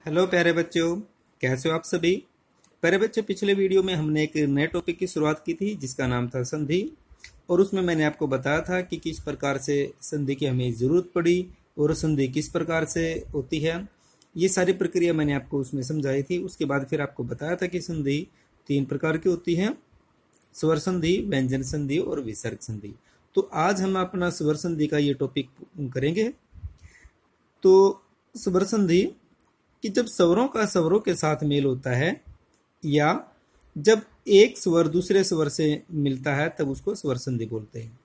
Hello प्यारे बच्चों, कैसे हो आप सभी। प्यारे बच्चों, पिछले वीडियो में हमने एक नए टॉपिक की शुरुआत की थी जिसका नाम था संधि। और उसमें मैंने आपको बताया था कि किस प्रकार से संधि की हमें ज़रूरत पड़ी और संधि किस प्रकार से होती है। ये सारी प्रक्रिया मैंने आपको उसमें समझाई थी। उसके बाद फिर आपको बताया था कि संधि 3 प्रकार की होती है: स्वर संधि, व्यंजन संधि और विसर्ग संधि। तो आज हम अपना स्वर संधि का ये टॉपिक करेंगे। तो स्वर संधि कि जब स्वरों का स्वरों के साथ मेल होता है या जब एक स्वर दूसरे स्वर से मिलता है तब उसको स्वर संधि बोलते हैं।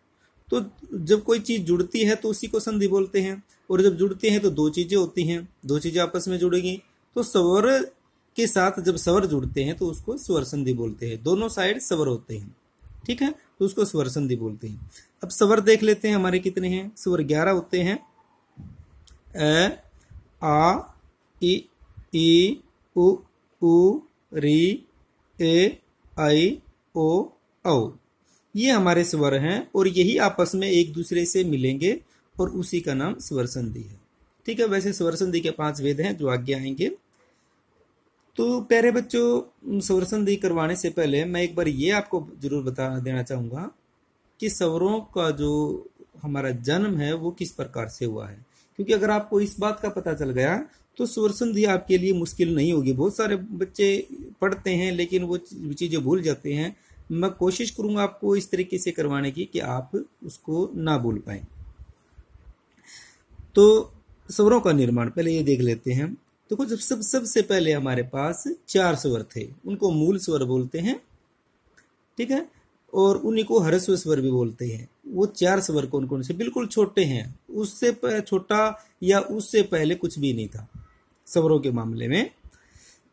तो जब कोई चीज जुड़ती है तो उसी को संधि बोलते हैं। और जब जुड़ती हैं तो दो चीजें होती हैं, दो चीजें आपस में जुड़ेगी तो स्वर के साथ जब स्वर जुड़ते हैं तो उसको स्वर संधि बोलते हैं। दोनों साइड स्वर होते हैं, ठीक है, तो उसको स्वर संधि बोलते हैं। अब स्वर देख लेते हैं हमारे कितने हैं। स्वर 11 होते हैं: अ, आ, ई, उ, री, ए, आई, ओ, औ। ये हमारे स्वर हैं और यही आपस में एक दूसरे से मिलेंगे और उसी का नाम स्वर संधि है, ठीक है। वैसे स्वर संधि के 5 भेद हैं जो आगे आएंगे। तो प्यारे बच्चों, स्वर संधि करवाने से पहले मैं एक बार ये आपको जरूर बता देना चाहूंगा कि स्वरों का जो हमारा जन्म है वो किस प्रकार से हुआ है। क्योंकि अगर आपको इस बात का पता चल गया तो स्वर संधि आपके लिए मुश्किल नहीं होगी। बहुत सारे बच्चे पढ़ते हैं लेकिन वो चीजें भूल जाते हैं। मैं कोशिश करूंगा आपको इस तरीके से करवाने की कि आप उसको ना भूल पाए। तो स्वरों का निर्माण पहले ये देख लेते हैं। देखो, जब सबसे पहले हमारे पास 4 स्वर थे, उनको मूल स्वर बोलते हैं, ठीक है, और उन्हीं को ह्रस्व स्वर भी बोलते हैं। वो 4 स्वर कौन कौन से? बिल्कुल छोटे हैं, उससे छोटा या उससे पहले कुछ भी नहीं था स्वरों के मामले में।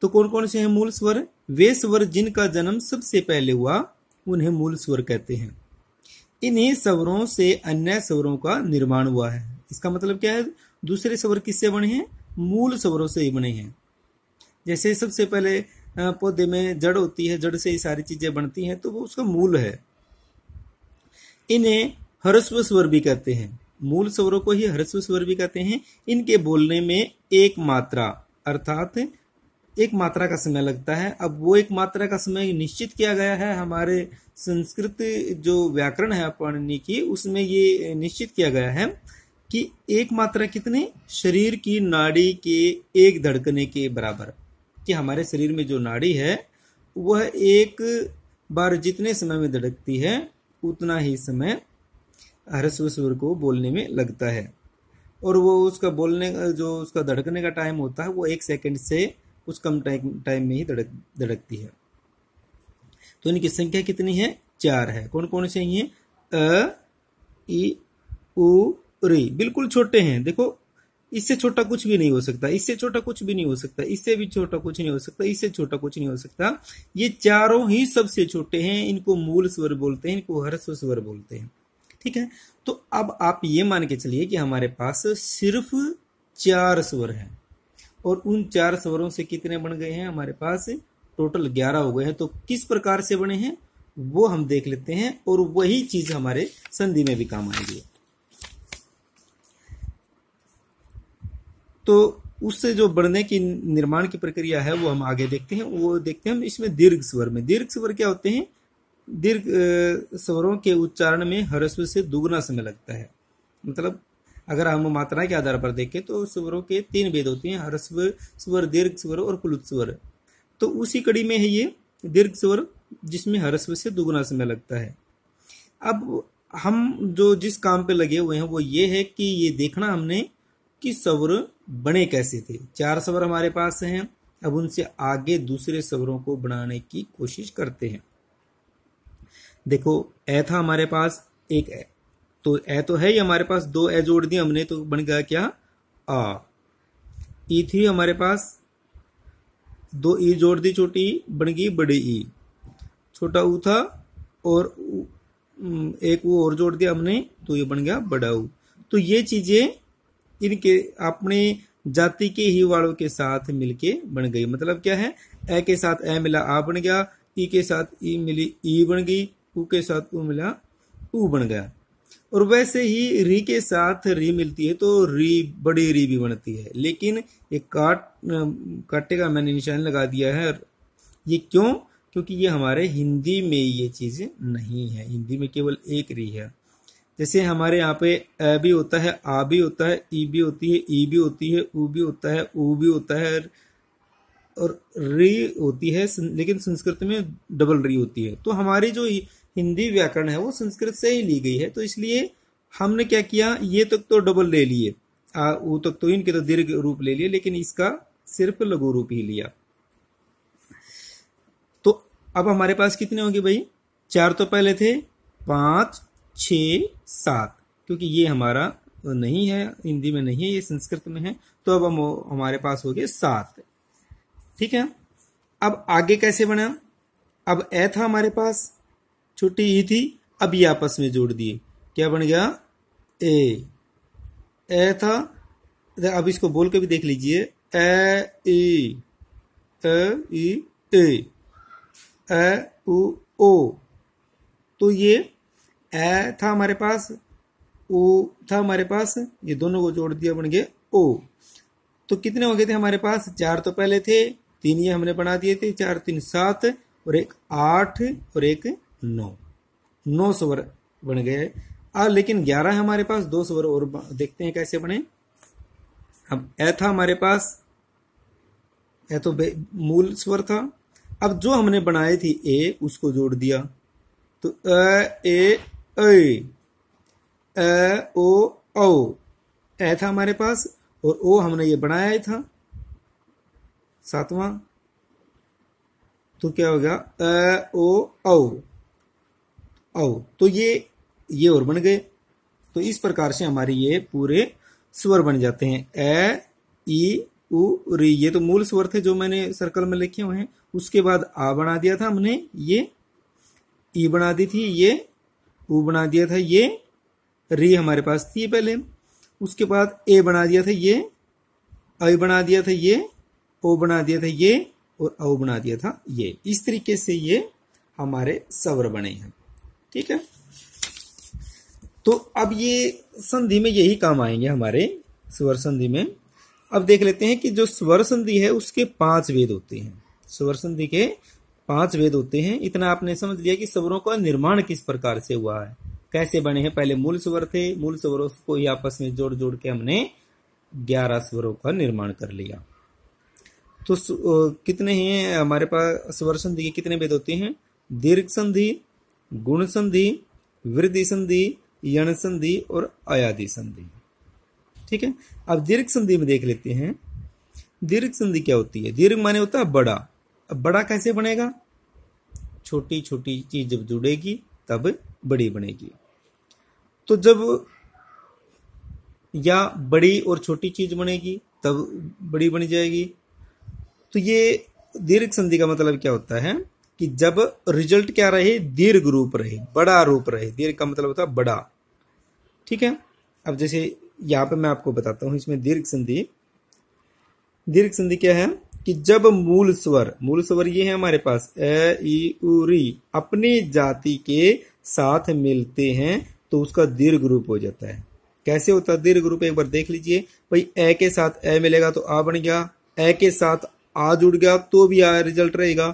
तो कौन कौन से हैं मूल स्वर? वे स्वर जिनका जन्म सबसे पहले हुआ उन्हें मूल स्वर कहते हैं। इन्हीं स्वरों से अन्य स्वरों का निर्माण हुआ है। इसका मतलब क्या है? दूसरे स्वर किससे बने हैं? मूल स्वरों से ही बने हैं। जैसे सबसे पहले पौधे में जड़ होती है, जड़ से ही सारी चीजें बनती हैं, तो वो उसका मूल है। इन्हें ह्रस्व स्वर भी कहते हैं। मूल स्वरों को ही ह्रस्व स्वर भी कहते हैं। इनके बोलने में एक मात्रा अर्थात एक मात्रा का समय लगता है। अब वो एक मात्रा का समय निश्चित किया गया है हमारे संस्कृत जो व्याकरण है पाणिनि की, उसमें ये निश्चित किया गया है कि एक मात्रा कितने? शरीर की नाड़ी के एक धड़कने के बराबर। कि हमारे शरीर में जो नाड़ी है वह एक बार जितने समय में धड़कती है उतना ही समय ह्रस्व स्वर को बोलने में लगता है। और वो उसका बोलने जो उसका धड़कने का टाइम होता है वो 1 सेकंड से कुछ कम टाइम में ही धड़कती है। तो इनकी संख्या कितनी है? 4 है। कौन कौन से हैं? अ, ई, उ, री। बिल्कुल छोटे हैं। देखो, इससे छोटा कुछ भी नहीं हो सकता, इससे छोटा कुछ भी नहीं हो सकता, इससे भी छोटा कुछ नहीं हो सकता, इससे छोटा कुछ नहीं हो सकता। ये चारों ही सबसे छोटे हैं। इनको मूल स्वर बोलते हैं, इनको ह्रस्व स्वर बोलते हैं, ठीक है। तो अब आप ये मान के चलिए कि हमारे पास सिर्फ 4 स्वर हैं और उन 4 स्वरों से कितने बन गए हैं? हमारे पास टोटल 11 हो गए हैं। तो किस प्रकार से बने हैं वो हम देख लेते हैं और वही चीज हमारे संधि में भी काम आएगी। तो उससे जो बढ़ने की निर्माण की प्रक्रिया है वो हम आगे देखते हैं। वो देखते हैं हम इसमें दीर्घ स्वर में। दीर्घ स्वर क्या होते हैं? दीर्घ स्वरों के उच्चारण में ह्रस्व से दुगना समय लगता है। मतलब अगर हम मात्रा के आधार पर देखें तो स्वरों के 3 भेद होते हैं: ह्रस्व स्वर, दीर्घ स्वर और प्लुत स्वर। तो उसी कड़ी में है ये दीर्घ स्वर जिसमें ह्रस्व से दुगना समय लगता है। अब हम जो जिस काम पे लगे हुए हैं वो ये है कि ये देखना हमने कि स्वर बने कैसे थे। 4 स्वर हमारे पास हैं, अब उनसे आगे दूसरे स्वरों को बनाने की कोशिश करते हैं। देखो, ए था हमारे पास, एक ए, तो ए तो है ही हमारे पास, 2 ए जोड़ दिए हमने तो बन गया क्या? आ। ई थी हमारे पास, 2 ई जोड़ दी, छोटी ई बन गई बड़ी ई। छोटा ऊ था और एक वो और जोड़ दिया हमने तो ये बन गया बड़ा ऊ। तो ये चीजें इनके अपने जाति के ही वालों के साथ मिलके बन गई। मतलब क्या है? ए के साथ ए मिला आ बन गया, ई के साथ ई मिली ई बन गई, ऊ के साथ ऊ मिला ऊ बन गया। और वैसे ही री के साथ री मिलती है तो री बड़ी री भी बनती है, लेकिन एक काटे का मैंने निशान लगा दिया है। ये क्यों? क्योंकि ये हमारे हिंदी में ये चीज नहीं है, हिंदी में केवल एक री है। जैसे हमारे यहाँ पे अ भी होता है, आ भी होता है, ई भी होती है, ई भी होती है, ऊ भी होता है, ऊ भी होता है और री होती है, लेकिन संस्कृत में डबल री होती है। तो हमारी जो हिंदी व्याकरण है वो संस्कृत से ही ली गई है, तो इसलिए हमने क्या किया, ये तक तो डबल ले लिए, ऊ तक तो इनके तो दीर्घ रूप ले लिए, लेकिन इसका सिर्फ लघु रूप ही लिया। तो अब हमारे पास कितने होंगे भाई? 4 तो पहले थे, 5, 6, 7, क्योंकि ये हमारा नहीं है, हिंदी में नहीं है, ये संस्कृत में है, तो अब हमारे पास हो गए 7। ठीक है, अब आगे कैसे बना? अब ए था हमारे पास, छोटी ई थी, अब ये आपस में जोड़ दिए, क्या बन गया? ए था। अब इसको बोल के भी देख लीजिए, ए उ ओ। तो ये ए था हमारे पास, ओ था हमारे पास, ये दोनों को जोड़ दिया, बन गए ओ। तो कितने हो गए थे हमारे पास? 4 तो पहले थे, 3 ये हमने बना दिए थे, 4 3 7 और एक 8 और एक 9 स्वर बन गए। लेकिन 11 है हमारे पास, 2 स्वर और देखते हैं कैसे बने। अब ए था हमारे पास, ए तो मूल स्वर था, अब जो हमने बनाए थी ए, उसको जोड़ दिया, तो ए ओ औ। ए था हमारे पास और ओ हमने ये बनाया ही था 7वां, तो क्या हो गया? ओ औ। तो ये और बन गए। तो इस प्रकार से हमारे ये पूरे स्वर बन जाते हैं, ए ई उ री। ये तो मूल स्वर थे जो मैंने सर्कल में लिखे हुए हैं। उसके बाद आ बना दिया था हमने, ये ई बना दी थी, ये उ बना दिया था, ये री हमारे पास थी पहले। उसके बाद ए बना दिया था, ये आई बना दिया था, ये ओ बना दिया था, ये और औ बना दिया था, ये। इस तरीके से ये हमारे स्वर बने हैं। ठीक है, तो अब ये संधि में यही काम आएंगे हमारे स्वर संधि में। अब देख लेते हैं कि जो स्वर संधि है उसके 5 वेद होते हैं। स्वर संधि के 5 वेद होते हैं। इतना आपने समझ लिया कि स्वरों का निर्माण किस प्रकार से हुआ है, कैसे बने हैं। पहले मूल स्वर थे, मूल स्वरों को ही आपस में जोड़ जोड़ के हमने 11 स्वरों का निर्माण कर लिया। तो कितने हैं हमारे पास स्वर संधि के? कितने वेद होते हैं? दीर्घ संधि, गुण संधि, वृद्धि संधि, यण संधि और अयादि संधि। ठीक है, अब दीर्घ संधि में देख लेते हैं। दीर्घ संधि क्या होती है? दीर्घ माने होता है बड़ा। अब बड़ा कैसे बनेगा? छोटी छोटी चीज जब जुड़ेगी तब बड़ी बनेगी। तो जब या बड़ी और छोटी चीज बनेगी तब बड़ी बन जाएगी। तो ये दीर्घ संधि का मतलब क्या होता है कि जब रिजल्ट क्या रहे? दीर्घ रूप रहे, बड़ा रूप रहे। दीर्घ का मतलब होता है बड़ा। ठीक है, अब जैसे यहां पे मैं आपको बताता हूं इसमें दीर्घ संधि। दीर्घ संधि क्या है कि जब मूल स्वर ये है हमारे पास, ए ई उ री, अपनी जाति के साथ मिलते हैं तो उसका दीर्घ रूप हो जाता है। कैसे होता है दीर्घ रूप? एक बार देख लीजिए भाई, ए के साथ ए मिलेगा तो आ बन गया, ए के साथ आ जुड़ गया तो भी आ रिजल्ट रहेगा,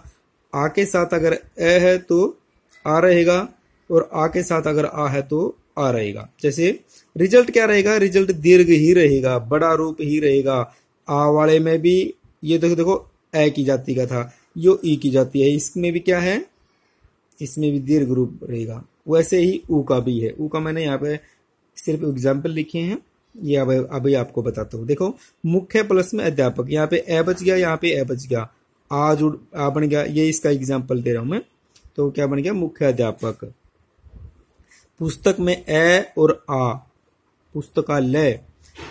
आ के साथ अगर ए है तो आ रहेगा, और आ के साथ अगर आ है तो आ रहेगा। जैसे रिजल्ट क्या रहेगा? रिजल्ट दीर्घ ही रहेगा, बड़ा रूप ही रहेगा। आ वाले में भी ये देखो ए की जाति का था, यो ई की जाति है, इसमें भी क्या है? इसमें भी दीर्घ रूप रहेगा। वैसे ही ऊ का भी है। ऊ का मैंने यहाँ पे सिर्फ एग्जाम्पल लिखे हैं, ये अभी आपको बताता हूँ। देखो, मुख्य प्लस में अध्यापक, यहाँ पे ए बच गया, यहाँ पे ए बच गया, आ बन गया। ये इसका एग्जाम्पल दे रहा हूं मैं। तो क्या बन गया? मुख्य अध्यापक। पुस्तक में ए और आ, पुस्तकालय।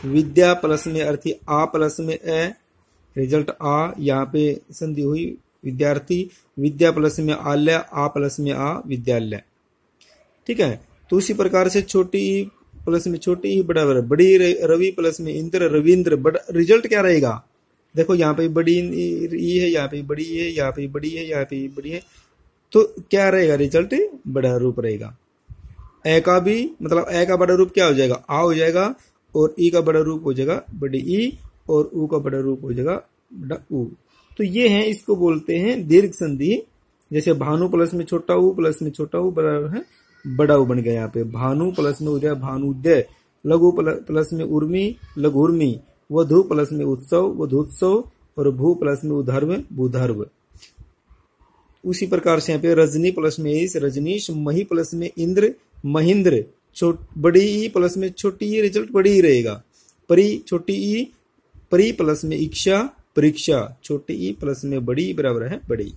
विद्या प्लस में अर्थी, आ प्लस में ए, रिजल्ट आ, यहाँ पे संधि हुई विद्यार्थी। विद्या प्लस में आलय, आ प्लस में आ, विद्यालय। ठीक है, तो उसी प्रकार से छोटी प्लस में छोटी ही बड़ा बड़ी, रवि प्लस में इंद्र, रविंद्र। बड़ा रिजल्ट क्या रहेगा? देखो यहाँ पे बड़ी ई है, यहाँ पे बड़ी है, यहाँ पे बड़ी है, यहाँ पे बड़ी है, तो क्या रहेगा? रिजल्ट बड़ा रूप रहेगा। ए का भी मतलब ए का बड़ा रूप क्या हो जाएगा, आ हो जाएगा, और ई का बड़ा रूप हो जाएगा बड़ी ई, और ऊ का बड़ा रूप हो जाएगा बड़ा ऊ। तो ये है, इसको बोलते हैं दीर्घ संधि। जैसे भानु प्लस में छोटा ऊ प्लस में छोटा ऊ बराबर है बड़ा ऊ बन गया। यहाँ पे भानु प्लस में उदय भानुदय, लघु प्लस में उर्मी लघुर्मी, वधु प्लस में उत्सव वधुत्सव, और भू प्लस में उधर्व भूधर्व। उसी प्रकार से यहाँ पे रजनी प्लस में ईश रजनीश, मही प्लस में इंद्र महेंद्र, बड़ी ई प्लस में छोटी ई, रिजल्ट बड़ी ही रहेगा। परी छोटी ई, परी प्लस में इच्छा परीक्षा, छोटी ई प्लस में बड़ी बराबर है बड़ी।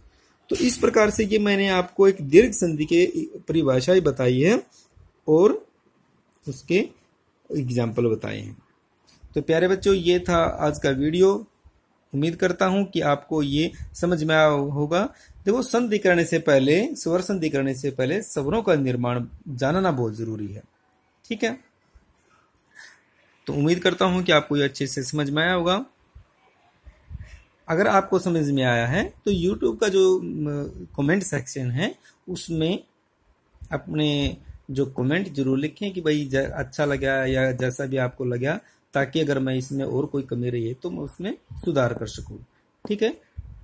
तो इस प्रकार से ये मैंने आपको एक दीर्घ संधि के परिभाषाएं बताई है और उसके एग्जाम्पल बताए हैं। तो प्यारे बच्चों, ये था आज का वीडियो। उम्मीद करता हूं कि आपको ये समझ में आया होगा। देखो, संधि करने से पहले, स्वर संधि करने से पहले स्वरों का निर्माण जानना बहुत जरूरी है। ठीक है, तो उम्मीद करता हूं कि आपको ये अच्छे से समझ में आया होगा। अगर आपको समझ में आया है तो YouTube का जो कमेंट सेक्शन है उसमें अपने जो कमेंट जरूर लिखें कि भाई अच्छा लगा या जैसा भी आपको लगा, ताकि अगर मैं इसमें और कोई कमी रही है तो मैं उसमें सुधार कर सकूं। ठीक है,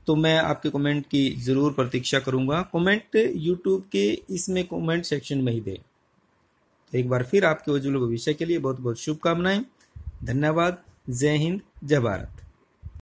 तो मैं आपके कमेंट की जरूर प्रतीक्षा करूंगा। कमेंट YouTube के इसमें कमेंट सेक्शन में ही दें। तो एक बार फिर आपके उज्जवल भविष्य के लिए बहुत बहुत शुभकामनाएं। धन्यवाद। जय हिंद, जय भारत।